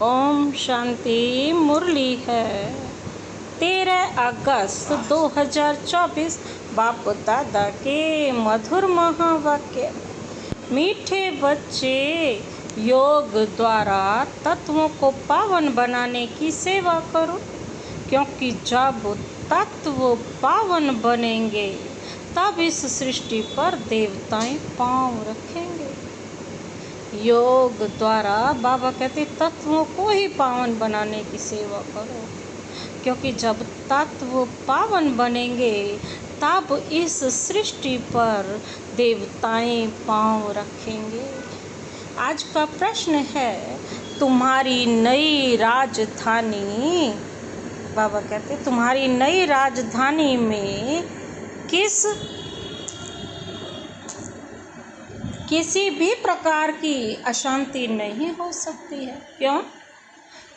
ओम शांति। मुरली है 13 अगस्त 2024। बाप दादा के मधुर महावाक्य। मीठे बच्चे, योग द्वारा तत्वों को पावन बनाने की सेवा करो, क्योंकि जब तत्व पावन बनेंगे तब इस सृष्टि पर देवताएं पांव रखेंगे। योग द्वारा बाबा कहते तत्वों को ही पावन बनाने की सेवा करो, क्योंकि जब तत्व पावन बनेंगे तब इस सृष्टि पर देवताएं पांव रखेंगे। आज का प्रश्न है, तुम्हारी नई राजधानी, बाबा कहते तुम्हारी नई राजधानी में किसी भी प्रकार की अशांति नहीं हो सकती है। क्यों?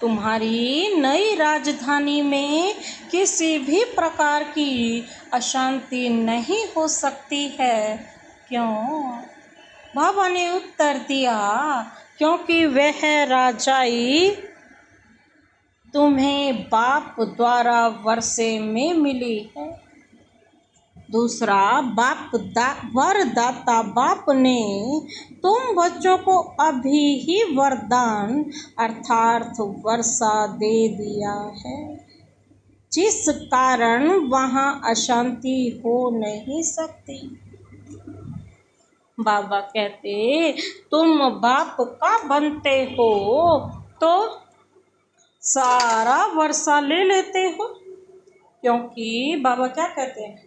तुम्हारी नई राजधानी में किसी भी प्रकार की अशांति नहीं हो सकती है। क्यों? बाबा ने उत्तर दिया, क्योंकि वह राजाई तुम्हें बाप द्वारा वर्षे में मिली है। दूसरा, वरदाता बाप ने तुम बच्चों को अभी ही वरदान अर्थात वर्षा दे दिया है, जिस कारण वहाँ अशांति हो नहीं सकती। बाबा कहते तुम बाप का बनते हो तो सारा वर्षा ले लेते हो, क्योंकि बाबा क्या कहते हैं,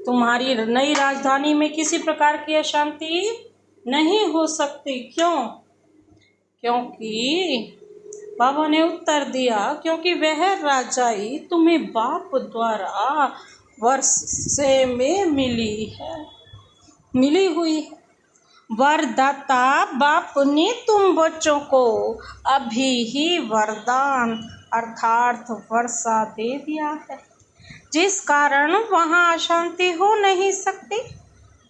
तुम्हारी नई राजधानी में किसी प्रकार की अशांति नहीं हो सकती। क्यों? क्योंकि बाबा ने उत्तर दिया, क्योंकि वह राजाई तुम्हें बाप द्वारा वर्षे में मिली हुई है। वरदाता बाप ने तुम बच्चों को अभी ही वरदान अर्थात वर्षा दे दिया है, जिस कारण वहाँ अशांति हो नहीं सकती।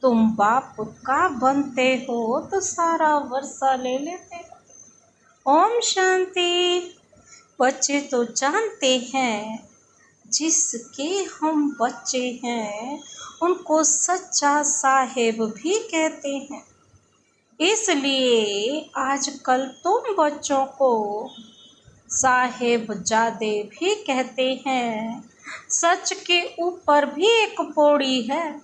तुम बाप का बनते हो तो सारा वर्षा ले लेते हो। ओम शांति। बच्चे तो जानते हैं, जिसके हम बच्चे हैं उनको सच्चा साहेब भी कहते हैं। इसलिए आजकल तुम बच्चों को साहेबजादे भी कहते हैं। सच के ऊपर भी एक पौड़ी है,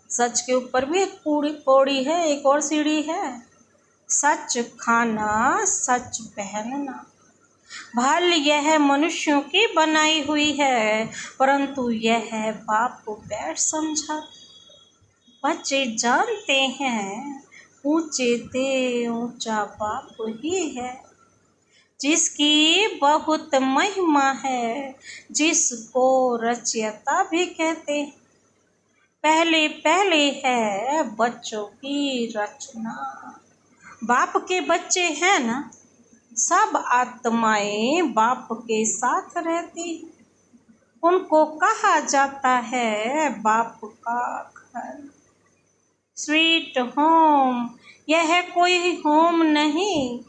सच के ऊपर भी एक पौड़ी है, एक और सीढ़ी है। सच खाना, सच पहनना। भल यह मनुष्यों की बनाई हुई है, परंतु यह बाप को बैठ समझा। बच्चे जानते हैं, ऊंचे ते ऊंचा बाप ही है, जिसकी बहुत महिमा है, जिसको रचयिता भी कहते हैं। पहले पहले है बच्चों की रचना। बाप के बच्चे हैं ना, सब आत्माएं बाप के साथ रहती हैं। उनको कहा जाता है बाप का घर, स्वीट होम। यह कोई होम नहीं,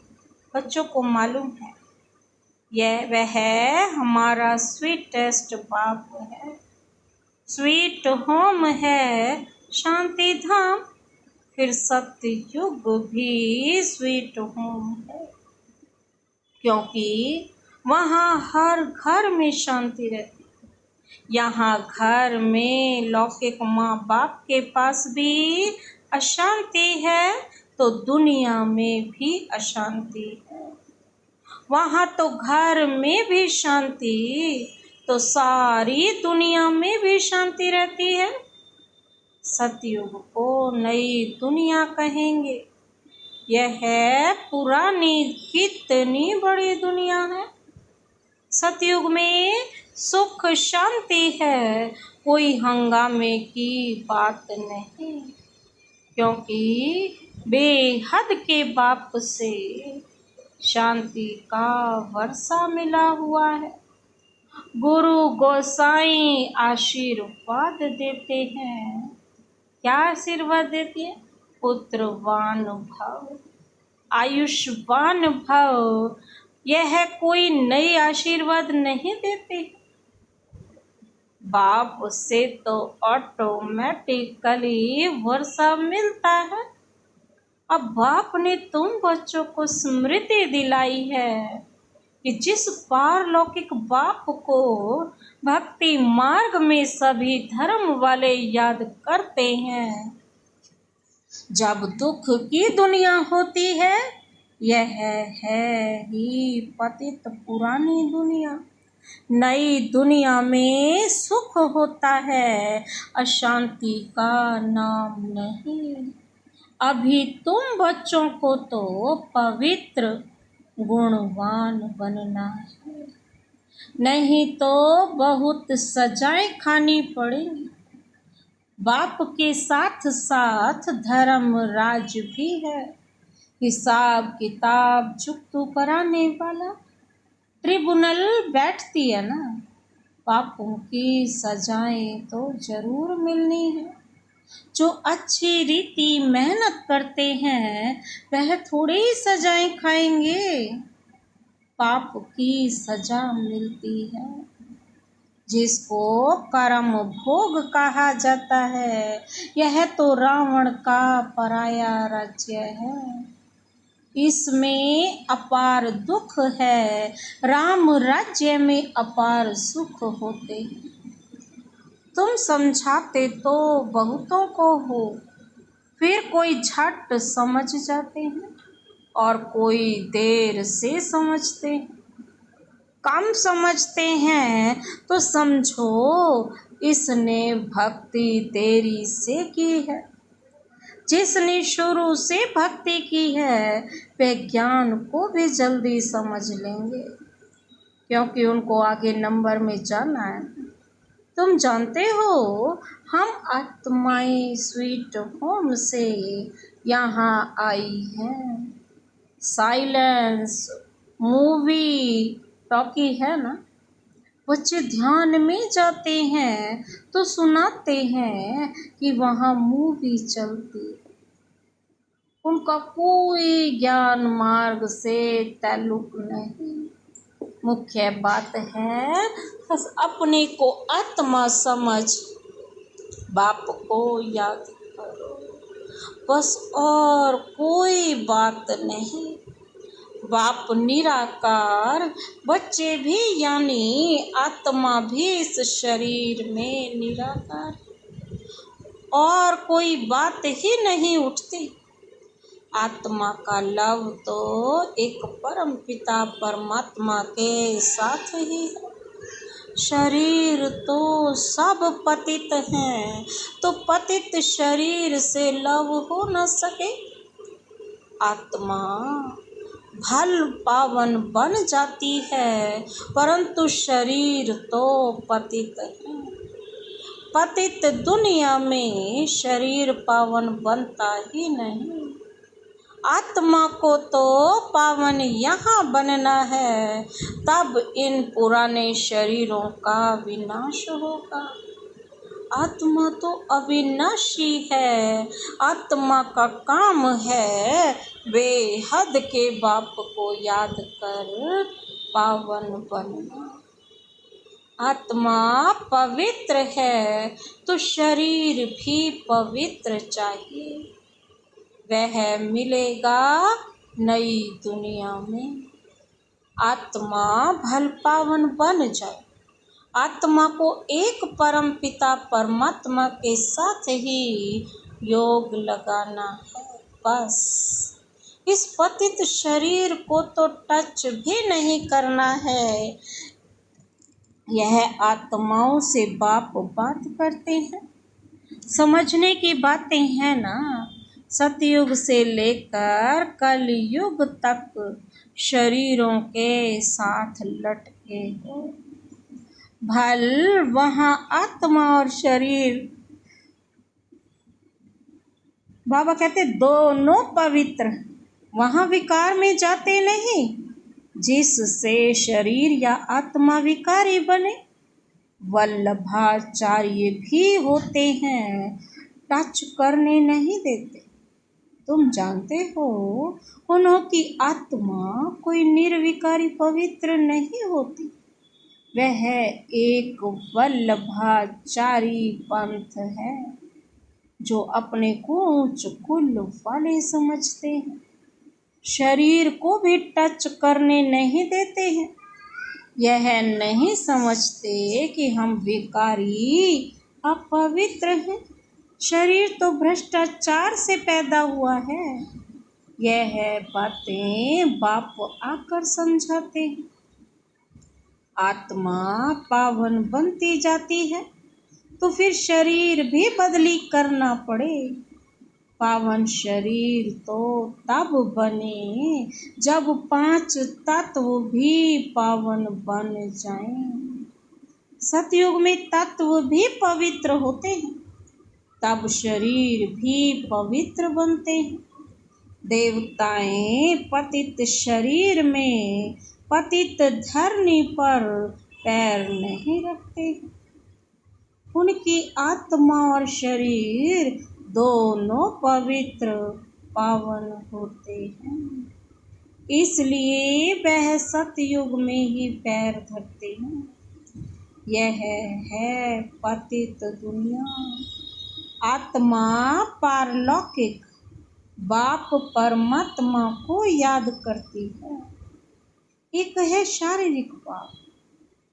बच्चों को मालूम है, वह हमारा स्वीटेस्ट बाप है। स्वीट होम है शांति धाम, फिर सत्य युग भी स्वीट होम है, क्योंकि वहाँ हर घर में शांति रहती है। यहाँ घर में लौकिक माँ बाप के पास भी अशांति है तो दुनिया में भी अशांति है। वहाँ तो घर में भी शांति तो सारी दुनिया में भी शांति रहती है। सतयुग को नई दुनिया कहेंगे। यह पुरानी कितनी बड़ी दुनिया है। सतयुग में सुख शांति है, कोई हंगामे की बात नहीं, क्योंकि बेहद के बाप से शांति का वर्षा मिला हुआ है। गुरु गोसाई आशीर्वाद देते हैं। क्या आशीर्वाद देती है? पुत्रवान भव, आयुष्मान भव, यह कोई नई आशीर्वाद नहीं देते। बाप से तो ऑटोमेटिकली वर्षा मिलता है। अब बाप ने तुम बच्चों को स्मृति दिलाई है कि जिस पारलौकिक बाप को भक्ति मार्ग में सभी धर्म वाले याद करते हैं, जब दुख की दुनिया होती है, यह है ही पतित पुरानी दुनिया। नई दुनिया में सुख होता है, अशांति का नाम नहीं। अभी तुम बच्चों को तो पवित्र गुणवान बनना है, नहीं तो बहुत सजाएं खानी पड़ेंगी। बाप के साथ साथ धर्म राज भी है, हिसाब किताब चुकतू कराने वाला ट्रिब्यूनल बैठती है ना। पापों की सजाएं तो जरूर मिलनी है। जो अच्छी रीति मेहनत करते हैं वह थोड़ी सजाएं खाएंगे। पाप की सजा मिलती है। जिसको कर्म भोग कहा जाता है, यह तो रावण का पराया राज्य है। इसमें अपार दुख है, राम राज्य में अपार सुख होते। तुम समझाते तो बहुतों को हो, फिर कोई झट समझ जाते हैं और कोई देर से समझते हैं। कम समझते हैं तो समझो इसने भक्ति देरी से की है। जिसने शुरू से भक्ति की है वे ज्ञान को भी जल्दी समझ लेंगे, क्योंकि उनको आगे नंबर में जाना है। तुम जानते हो हम आत्माएं स्वीट होम से यहाँ आई हैं। साइलेंस मूवी टॉकी है ना, बच्चे ध्यान में जाते हैं तो सुनाते हैं कि वहाँ मूवी चलती है। उनका कोई ज्ञान मार्ग से ताल्लुक नहीं। मुख्य बात है बस अपने को आत्मा समझ बाप को याद करो, बस और कोई बात नहीं। बाप निराकार, बच्चे भी यानी आत्मा भी इस शरीर में निराकार, और कोई बात ही नहीं उठती। आत्मा का लव तो एक परम पिता परमात्मा के साथ ही है। शरीर तो सब पतित हैं, तो पतित शरीर से लव हो न सके। आत्मा भल पावन बन जाती है, परंतु शरीर तो पतित है। पतित दुनिया में शरीर पावन बनता ही नहीं। आत्मा को तो पावन यहाँ बनना है, तब इन पुराने शरीरों का विनाश होगा। आत्मा तो अविनाशी है। आत्मा का काम है बेहद के बाप को याद कर पावन बनना। आत्मा पवित्र है तो शरीर भी पवित्र चाहिए। वह मिलेगा नई दुनिया में। आत्मा भल पावन बन जाए। आत्मा को एक परम पिता परमात्मा के साथ ही योग लगाना है, बस। इस पतित शरीर को तो टच भी नहीं करना है। यह आत्माओं से बाप बात करते हैं, समझने की बातें हैं ना। सतयुग से लेकर कलयुग तक शरीरों के साथ लटके हो। भल वहाँ आत्मा और शरीर, बाबा कहते दोनों पवित्र, वहाँ विकार में जाते नहीं। जिससे शरीर या आत्मा विकारी बने, वल्लभाचार्य भी होते हैं, टच करने नहीं देते। तुम जानते हो उनकी आत्मा कोई निर्विकारी पवित्र नहीं होती। वह एक वल्लभाचारी पंथ है जो अपने को उच्च कुल वाले समझते हैं, शरीर को भी टच करने नहीं देते हैं। यह नहीं समझते कि हम विकारी अपवित्र हैं। शरीर तो भ्रष्टाचार से पैदा हुआ है। यह बातें बाप आकर समझाते हैं। आत्मा पावन बनती जाती है तो फिर शरीर भी बदली करना पड़े। पावन शरीर तो तब बने जब 5 तत्व भी पावन बन जाएं। सतयुग में तत्व भी पवित्र होते हैं, तब शरीर भी पवित्र बनते हैं। देवताएं पतित शरीर में पतित धरनी पर पैर नहीं रखते। उनकी आत्मा और शरीर दोनों पवित्र पावन होते हैं, इसलिए वह सतयुग में ही पैर धरते हैं। यह है पतित दुनिया। आत्मा पारलौकिक बाप परमात्मा को याद करती है। एक है शारीरिक बाप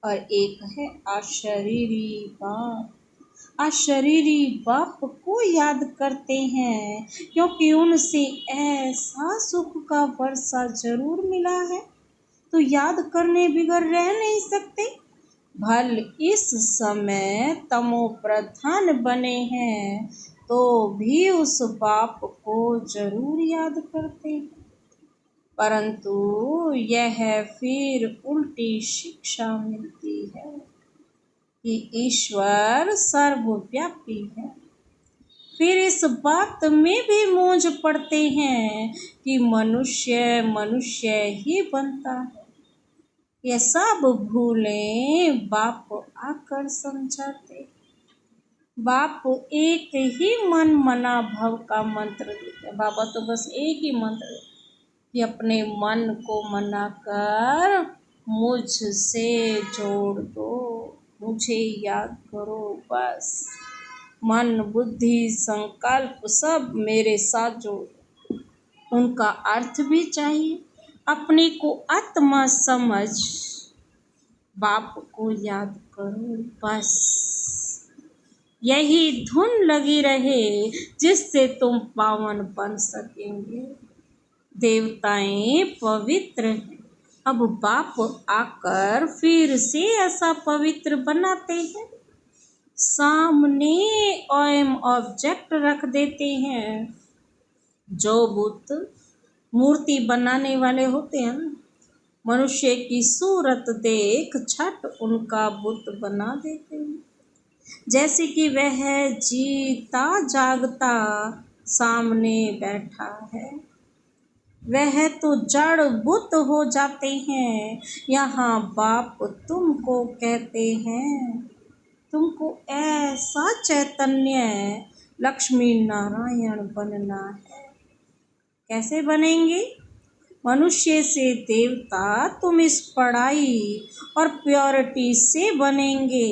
और एक है अशरीरी बाप। अशरीरी बाप को याद करते हैं क्योंकि उनसे ऐसा सुख का वर्षा जरूर मिला है, तो याद करने बिगड़ रह नहीं सकते। भल इस समय तमो प्रधान बने हैं तो भी उस बाप को जरूर याद करते हैं, परंतु यह फिर उल्टी शिक्षा मिलती है कि ईश्वर सर्वव्यापी है। फिर इस बात में भी मूंझ पड़ते हैं कि मनुष्य मनुष्य ही बनता है। यह सब भूलें बाप आकर समझाते। बाप एक ही मन मना भव का मंत्र देते। बाबा तो बस एक ही मंत्र देते कि अपने मन को मनाकर मुझसे जोड़ दो, मुझे याद करो। बस मन बुद्धि संकल्प सब मेरे साथ जोड़। उनका अर्थ भी चाहिए। अपने को आत्मा समझ बाप को याद करो। बस यही धुन लगी रहे जिससे तुम पावन बन सकेंगे। देवताएं पवित्र हैं, अब बाप आकर फिर से ऐसा पवित्र बनाते हैं। सामने ओम ऑब्जेक्ट रख देते हैं। जो बुत मूर्ति बनाने वाले होते हैं ना, मनुष्य की सूरत देख छट उनका बुत बना देते हैं। जैसे कि वह जीता जागता सामने बैठा है। वह तो जड़ बुत हो जाते हैं। यहाँ बाप तुमको कहते हैं, तुमको ऐसा चैतन्य लक्ष्मी नारायण बनना है। कैसे बनेंगे? मनुष्य से देवता तुम इस पढ़ाई और प्योरिटी से बनेंगे।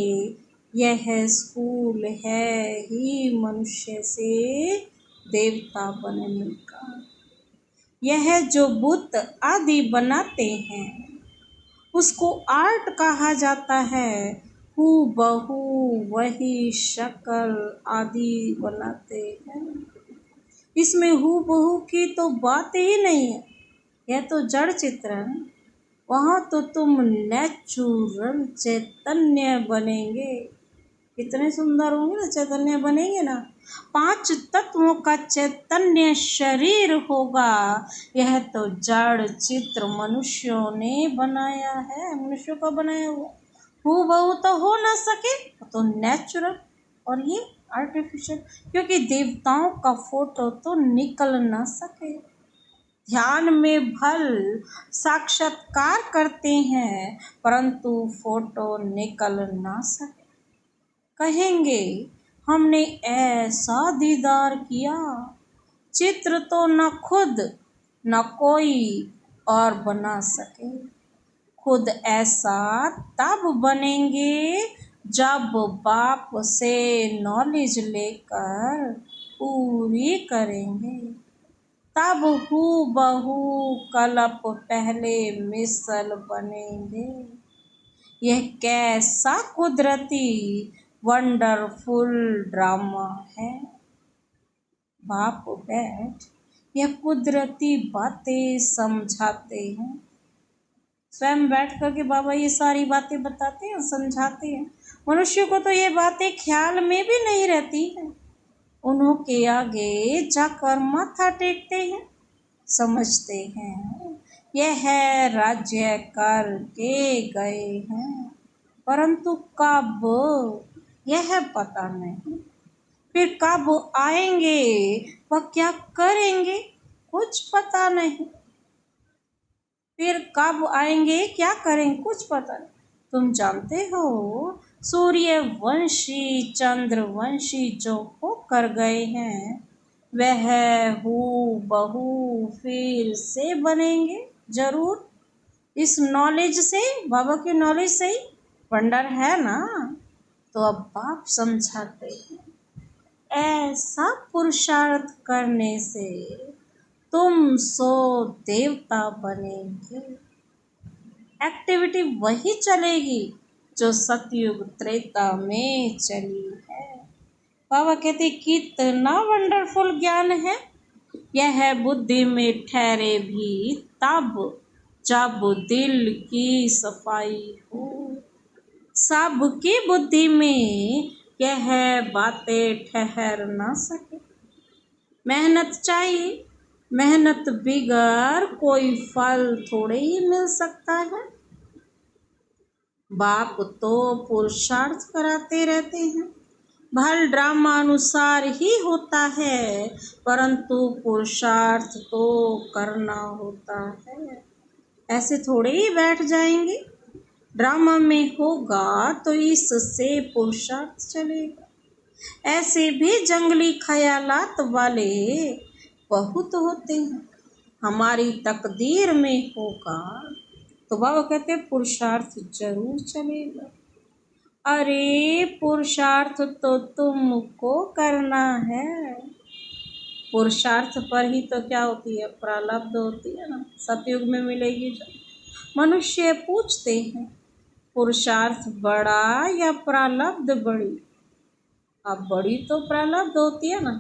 यह स्कूल है ही मनुष्य से देवता बनने का। यह जो बुत आदि बनाते हैं उसको आर्ट कहा जाता है। हूबहू वही शक्ल आदि बनाते हैं। इसमें हूबहू की तो बात ही नहीं है, यह तो जड़ चित्र है। वहाँ तो तुम नेचुरल चैतन्य बनेंगे। कितने सुंदर होंगे ना, चैतन्य बनेंगे ना। 5 तत्वों का चैतन्य शरीर होगा। यह तो जड़ चित्र मनुष्यों ने बनाया है, मनुष्यों का बनाया हुआ। हूबहू तो हो ना सके तो नेचुरल, और ये आर्टिफिशियल, क्योंकि देवताओं का फोटो तो निकल ना सके। ध्यान में भल साक्षात्कार करते हैं परंतु फोटो निकल ना सके। कहेंगे हमने ऐसा दीदार किया चित्र तो न खुद न कोई और बना सके। खुद ऐसा तब बनेंगे जब बाप से नॉलेज लेकर पूरी करेंगे। तब हूबहू कल्प पहले मिसल बनेंगे। यह कैसा कुदरती वंडरफुल ड्रामा है। बाप बैठ यह कुदरती बातें समझाते हैं। स्वयं बैठ करके बाबा ये सारी बातें बताते हैं, समझाते हैं। मनुष्य को तो ये बातें ख्याल में भी नहीं रहती हैं। उनके आगे जाकर माथा टेकते हैं, समझते हैं यह राज्य करके गए हैं, परंतु कब यह पता नहीं। फिर कब आएंगे वह क्या करेंगे कुछ पता नहीं। फिर कब आएंगे क्या करेंगे कुछ पता नहीं। तुम जानते हो सूर्यवंशी चंद्रवंशी जो होकर गए हैं वह हूबहू फिर से बनेंगे जरूर। इस नॉलेज से, बाबा की नॉलेज से ही वंडर है ना। तो अब बाप समझाते हैं ऐसा पुरुषार्थ करने से तुम सो देवता बनेंगे। एक्टिविटी वही चलेगी जो सतयुग त्रेता में चली है। बाबा कहते कितना वंडरफुल ज्ञान है। यह बुद्धि में ठहरे भी तब जब दिल की सफाई हो। सबकी बुद्धि में यह बातें ठहर ना सके। मेहनत चाहिए, मेहनत बिगर कोई फल थोड़े ही मिल सकता है। बाप तो पुरुषार्थ कराते रहते हैं, भल ड्रामा अनुसार ही होता है, परंतु पुरुषार्थ तो करना होता है। ऐसे थोड़े ही बैठ जाएंगे। ड्रामा में होगा तो इससे पुरुषार्थ चलेगा। ऐसे भी जंगली ख्यालात वाले बहुत होते हैं। हमारी तकदीर में होगा तो बाबा कहते हैं पुरुषार्थ जरूर चलेगा। अरे पुरुषार्थ तो तुमको करना है। पुरुषार्थ पर ही तो क्या होती है, प्रारब्ध होती है ना। सतयुग में मिलेगी जो। मनुष्य पूछते हैं पुरुषार्थ बड़ा या प्रारब्ध बड़ी। अब बड़ी तो प्रारब्ध होती है ना,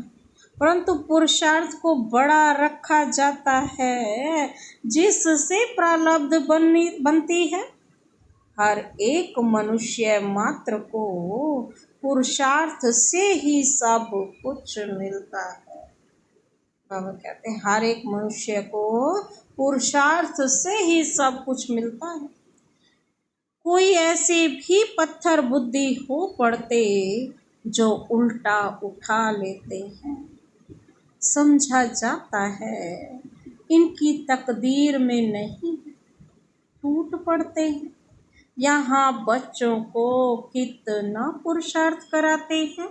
परंतु पुरुषार्थ को बड़ा रखा जाता है जिससे प्रारब्ध बनती है। हर एक मनुष्य मात्र को पुरुषार्थ से ही सब कुछ मिलता है। बाबा कहते हैं हर एक मनुष्य को पुरुषार्थ से ही सब कुछ मिलता है। कोई ऐसे भी पत्थर बुद्धि हो पड़ते जो उल्टा उठा लेते हैं। समझा जाता है इनकी तकदीर में नहीं, टूट पड़ते हैं। यहाँ बच्चों को कितना पुरुषार्थ कराते हैं,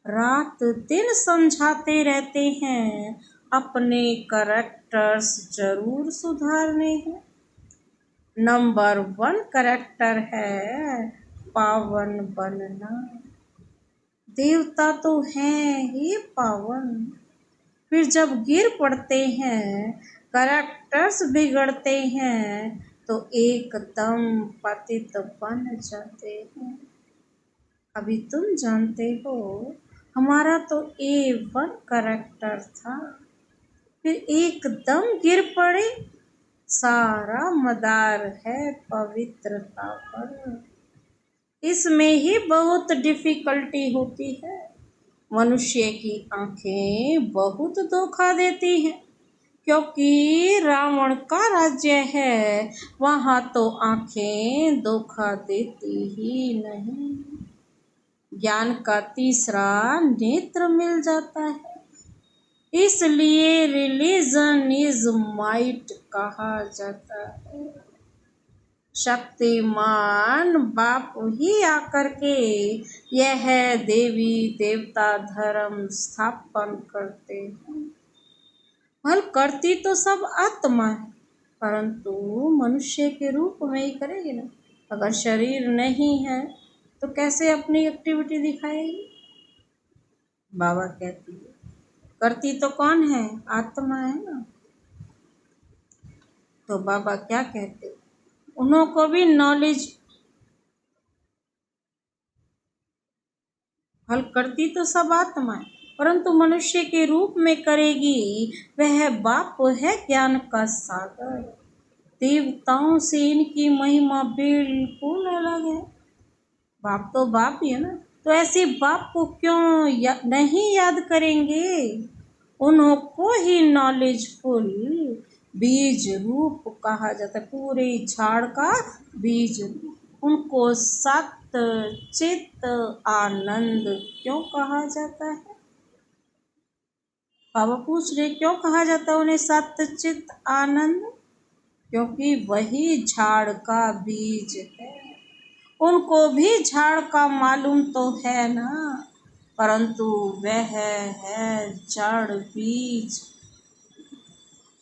रात दिन समझाते रहते हैं अपने करैक्टर्स जरूर सुधारने हैं। नंबर 1 करैक्टर है पावन बनना। देवता तो हैं ही पावन, फिर जब गिर पड़ते हैं, करैक्टर्स बिगड़ते हैं तो एकदम पतित बन जाते हैं। अभी तुम जानते हो हमारा तो A1 करैक्टर था, फिर एकदम गिर पड़े। सारा मदार है पवित्रता पर। इसमें ही बहुत डिफिकल्टी होती है। मनुष्य की आंखें बहुत धोखा देती हैं, क्योंकि रावण का राज्य है, वहाँ तो आंखें धोखा देती ही नहीं। ज्ञान का तीसरा नेत्र मिल जाता है, इसलिए रिलीजन इज माइट कहा जाता है। शक्तिमान बाप ही आकर के यह देवी देवता धर्म स्थापन करते हैं। भल करती तो सब आत्मा है, परंतु मनुष्य के रूप में ही करेगी ना। अगर शरीर नहीं है तो कैसे अपनी एक्टिविटी दिखाएगी। बाबा कहती है करती तो कौन है, आत्मा है ना। तो बाबा क्या कहते, उनको भी नॉलेज, हल करती तो सब आत्मा है, परंतु मनुष्य के रूप में करेगी। वह बाप है ज्ञान का सागर। देवताओं से इनकी महिमा बिल्कुल अलग है। बाप तो बाप ही है ना, तो ऐसे बाप को क्यों नहीं याद करेंगे। उनको ही नॉलेजफुल बीज रूप कहा जाता है, पूरे झाड़ का बीज रूप। उनको सत चित आनंद क्यों कहा जाता है। बाबा पूछ रहे क्यों कहा जाता है उन्हें सत चित आनंद, क्योंकि वही झाड़ का बीज है। उनको भी झाड़ का मालूम तो है ना, परंतु वह है जड़ बीज।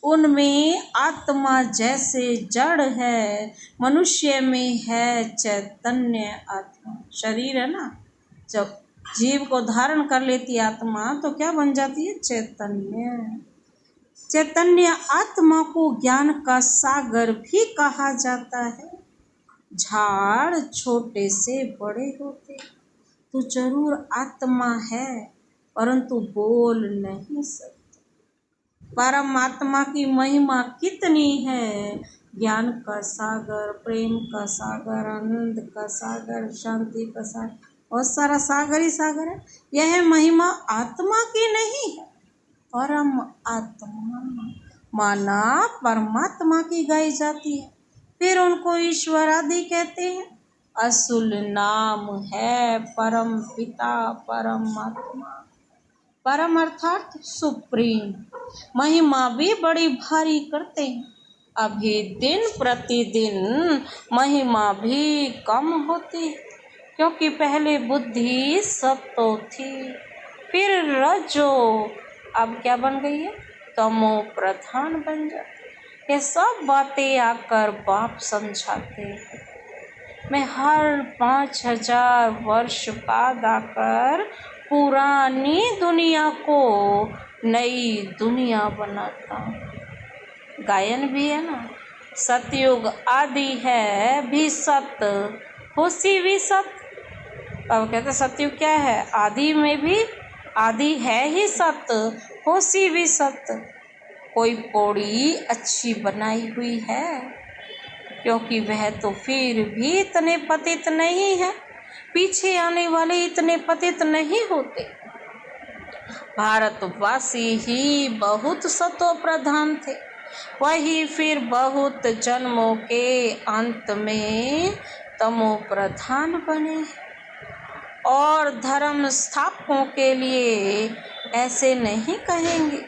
उनमें आत्मा जैसे जड़ है, मनुष्य में है चैतन्य आत्मा। शरीर है ना, जब जीव को धारण कर लेती आत्मा तो क्या बन जाती है, चैतन्य। चैतन्य आत्मा को ज्ञान का सागर भी कहा जाता है। झाड़ छोटे से बड़े होते तो जरूर आत्मा है, परंतु बोल नहीं सकते। परमात्मा की महिमा कितनी है, ज्ञान का सागर, प्रेम का सागर, आनंद का सागर, शांति का सागर, बहुत सारा सागर ही सागर है। यह महिमा आत्मा की नहीं है, परम आत्मा माना परमात्मा की गाई जाती है। फिर उनको ईश्वर आदि कहते हैं। असुल नाम है परम पिता परमात्मा। परम अर्थात सुप्रीम। महिमा भी बड़ी भारी करते हैं। अभी दिन प्रतिदिन महिमा भी कम होती है, क्योंकि पहले बुद्धि सत्तो थी, फिर रजो, अब क्या बन गई है, तमो प्रधान बन जाती। ये सब बातें आकर बाप समझाते हैं। मैं हर 5000 वर्ष बाद आकर पुरानी दुनिया को नई दुनिया बनाता हूँ। गायन भी है ना, सतयुग आदि है भी सत, होशी भी सत। अब कहते सतयुग क्या है, आदि में भी आदि है ही सत, होशी भी सत। कोई पौड़ी अच्छी बनाई हुई है, क्योंकि वह तो फिर भी इतने पतित नहीं है, पीछे आने वाले इतने पतित नहीं होते। भारतवासी ही बहुत सतो प्रधान थे, वही फिर बहुत जन्मों के अंत में तमो प्रधान बने। और धर्म स्थापकों के लिए ऐसे नहीं कहेंगे,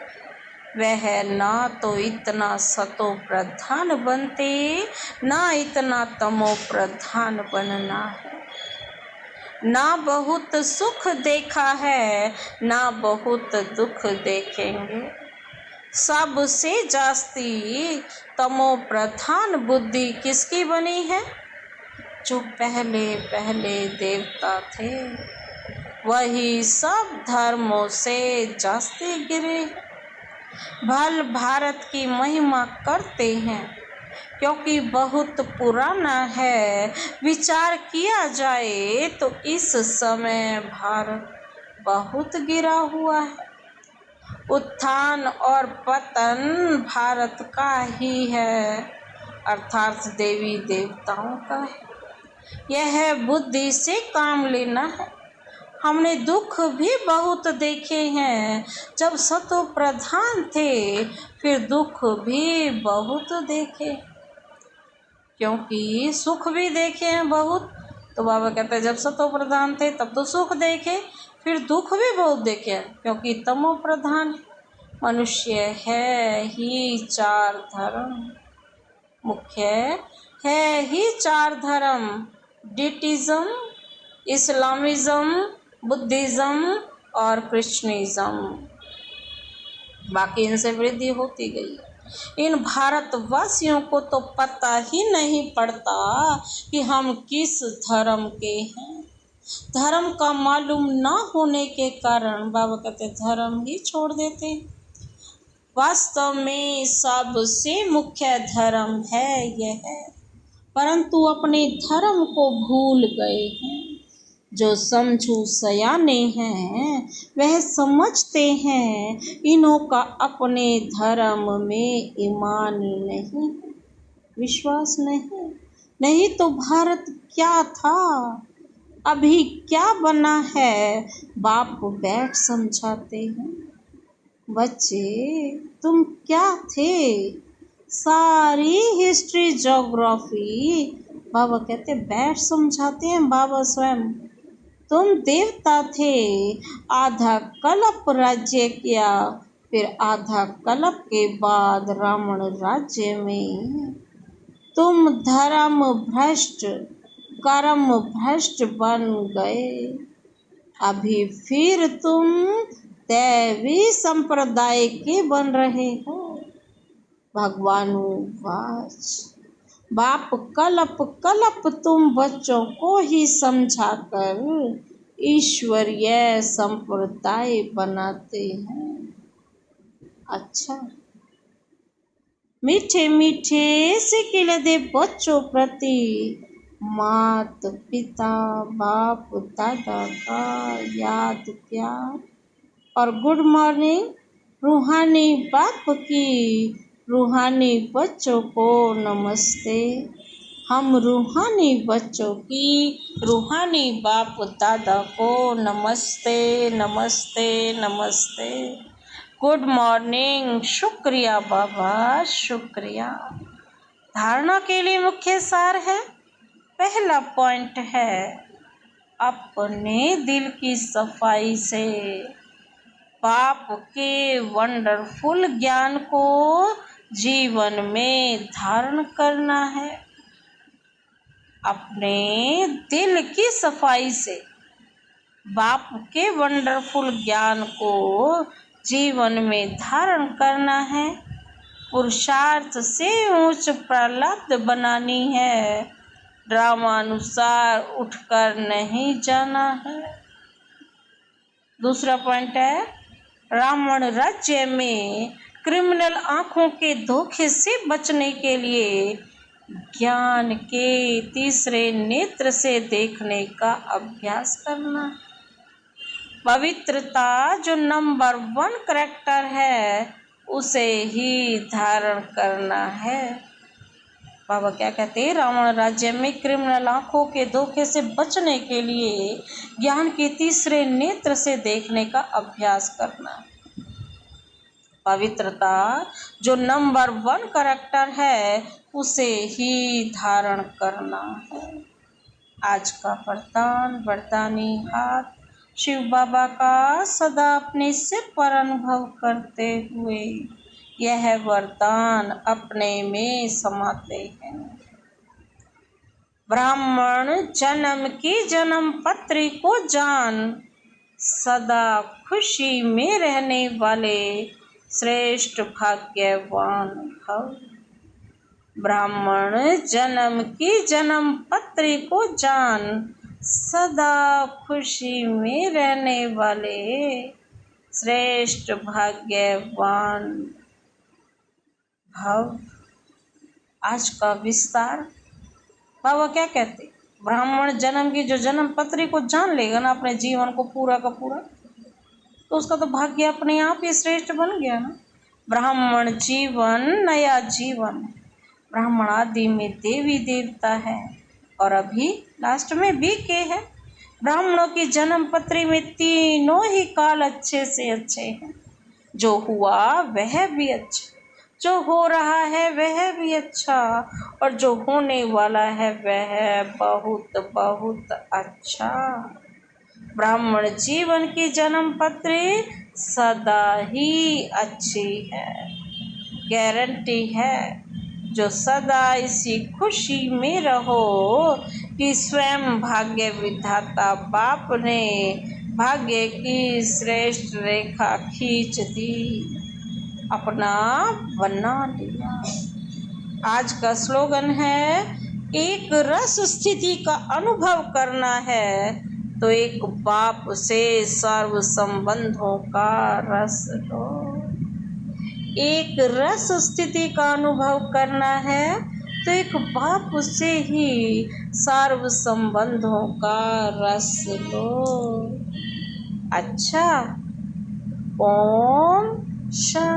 वह ना तो इतना सतो प्रधान बनते, ना इतना तमो प्रधान बनना है। ना बहुत सुख देखा है, ना बहुत दुख देखेंगे। सबसे जास्ती तमो प्रधान बुद्धि किसकी बनी है, जो पहले पहले देवता थे, वही सब धर्मों से जास्ती गिरे। भल भारत की महिमा करते हैं, क्योंकि बहुत पुराना है। विचार किया जाए तो इस समय भारत बहुत गिरा हुआ है। उत्थान और पतन भारत का ही है, अर्थात देवी देवताओं का है। यह बुद्धि से काम लेना है। हमने दुख भी बहुत देखे हैं, जब सतो प्रधान थे, फिर दुख भी बहुत देखे, क्योंकि सुख भी देखे हैं बहुत। तो बाबा कहते हैं जब सतो प्रधान थे तब तो सुख देखे, फिर दुख भी बहुत देखे, क्योंकि तमो प्रधान मनुष्य है ही चार धर्म, मुख्य है ही चार धर्म, डिटिज्म, इस्लामिज्म, बुद्धिज्म और कृष्णिज्म। बाकी इनसे वृद्धि होती गई। इन भारतवासियों को तो पता ही नहीं पड़ता कि हम किस धर्म के हैं। धर्म का मालूम ना होने के कारण बाबा कहते धर्म ही छोड़ देते हैं। वास्तव में सबसे मुख्य धर्म है यह, परंतु अपने धर्म को भूल गए हैं। जो समझू सयाने हैं वह समझते हैं इन्हों का अपने धर्म में ईमान नहीं, विश्वास नहीं। नहीं तो भारत क्या था, अभी क्या बना है, बाप बैठ समझाते हैं। बच्चे तुम क्या थे, सारी हिस्ट्री ज्योग्राफी बाबा कहते बैठ समझाते हैं बाबा स्वयं। तुम देवता थे, आधा कल्प राज्य किया, फिर आधा कल्प के बाद रावण राज्य में तुम धर्म भ्रष्ट कर्म भ्रष्ट बन गए। अभी फिर तुम दैवी संप्रदाय के बन रहे हो। भगवानुवाच बाप कल्प कल्प तुम बच्चों को ही समझाकर ईश्वरीय संप्रदाय बनाते हैं। अच्छा, मीठे मीठे सिकिल दे बच्चों प्रति मात पिता बाप दादा का याद प्यार और गुड मॉर्निंग रूहानी बाप की रूहानी बच्चों को नमस्ते। हम रूहानी बच्चों की रूहानी बाप दादा को नमस्ते नमस्ते नमस्ते। गुड मॉर्निंग, शुक्रिया बाबा शुक्रिया। धारणा के लिए मुख्य सार है, पहला पॉइंट है अपने दिल की सफाई से बाप के वंडरफुल ज्ञान को जीवन में धारण करना है। अपने दिल की सफाई से बाप के वंडरफुल ज्ञान को जीवन में धारण करना है। पुरुषार्थ से उच्च प्रारब्ध बनानी है, ड्रामानुसार उठकर नहीं जाना है। दूसरा पॉइंट है रावण राज्य में क्रिमिनल आंखों के धोखे से बचने के लिए ज्ञान के तीसरे नेत्र से देखने का अभ्यास करना। पवित्रता जो नंबर 1 करैक्टर है उसे ही धारण करना है। बाबा क्या कहते हैं, रावण राज्य में क्रिमिनल आंखों के धोखे से बचने के लिए ज्ञान के तीसरे नेत्र से देखने का अभ्यास करना। पवित्रता जो नंबर 1 करैक्टर है उसे ही धारण करना है। आज का वरदानी हाथ शिव बाबा का सदा अपने सिर पर अनुभव करते हुए यह वरदान अपने में समाते हैं। ब्राह्मण जन्म की जन्म पत्री को जान सदा खुशी में रहने वाले श्रेष्ठ भाग्यवान भव। ब्राह्मण जन्म की जन्म पत्री को जान सदा खुशी में रहने वाले श्रेष्ठ भाग्यवान भव। आज का विस्तार बाबा क्या कहते, ब्राह्मण जन्म की जो जन्म पत्री को जान लेगा ना अपने जीवन को पूरा का पूरा, तो उसका तो भाग्य अपने आप ही श्रेष्ठ बन गया ना। ब्राह्मण जीवन नया जीवन, ब्राह्मण आदि में देवी देवता है और अभी लास्ट में भी के है। ब्राह्मणों की जन्म पत्री में तीनों ही काल अच्छे से अच्छे हैं। जो हुआ वह भी अच्छा, जो हो रहा है वह भी अच्छा, और जो होने वाला है वह बहुत बहुत अच्छा। ब्राह्मण जीवन की जन्म पत्री सदा ही अच्छी है, गारंटी है। जो सदा इसी खुशी में रहो कि स्वयं भाग्य विधाता बाप ने भाग्य की श्रेष्ठ रेखा खींच दी। अपना बना लिया। आज का स्लोगन है, एक रस स्थिति का अनुभव करना है तो एक बाप से सर्व संबंधों का रस लो। एक रस स्थिति का अनुभव करना है तो एक बाप से ही सर्व संबंधों का रस लो। अच्छा, ओम शांति।